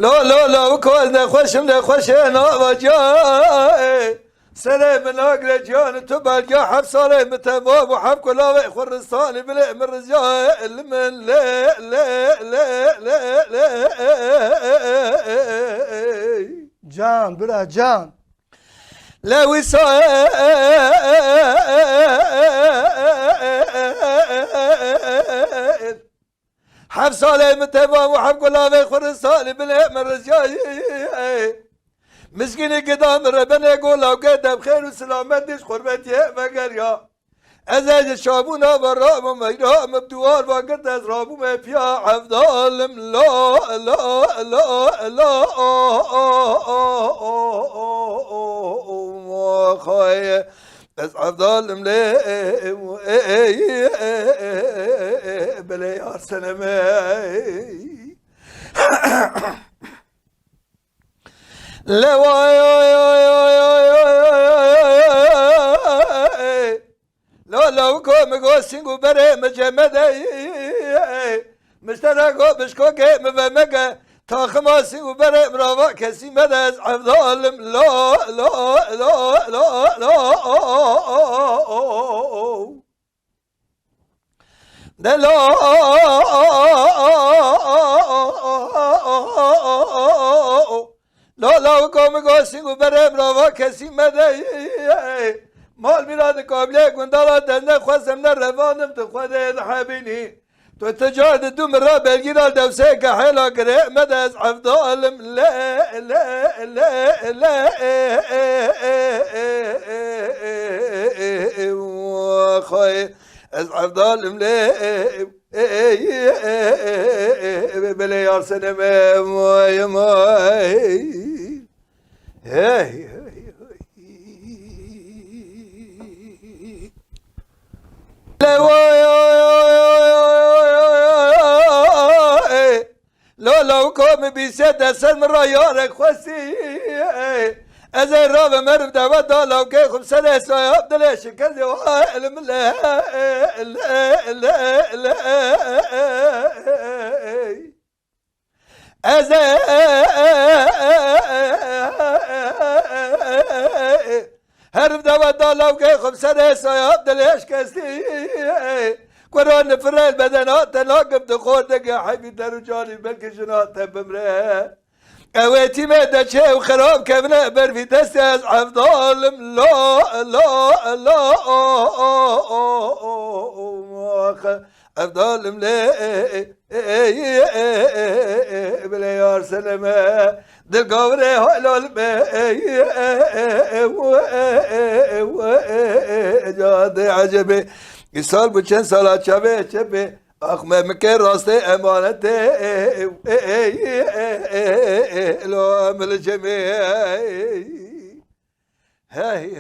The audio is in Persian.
لا وكل نخوش نواجه سلام من أقل جان تبالجا حب صالي متمام وحب كلاوي خرستاني بلئ من رجال من لا جان برا جان لا وصال حب صالي متمام وحب كلاوي خرستاني بلئ من رجال مسكين قدام ربنا يقول لو قدم خير وسلامتش قربتي مقر يا أزاج الشابونا برام ومجرام بدوار وقت أزرابو ما فيها عبد الظالم لا خاي بس عبد الظالم لا بلا يا سلامي لا لو كوم قوسينغو بري مجمدة مشتركو بشكو كي مبمكة تاخما سينغو بري مراوا كسي مدز عبد الظالم لا لا كوم قوسينغو بري مراوا كسي مدز مال میراد قابله گندالا دنده خواسم نه روانم تو خود حبینی تو تجاد دو مرا بلگیرال دوسه که حیلا گره مد از عبدالم لا خواهی از عبدالم بله یار سنمه مای لو كوم بيسد سن رايارك خوسي ازي راب مرب دعوة لو كي خمسة سواب دلش كذي وعلم لا ازي هرب دعوة لو كي خمسة سواب دلش كذي قرآن فرال بدنات تلاقب دخوتك يا حبي درجاني بلك جنات بمره اويتي ميدا شيء وخراب كبنا بر في تساس عبد الظالم لا عبد الظالم لا بلا يا سلامة دل قوري هلال جاد عجبي سال bu çen salat çabe çebe akme meke raste emanete lo amel cemi hey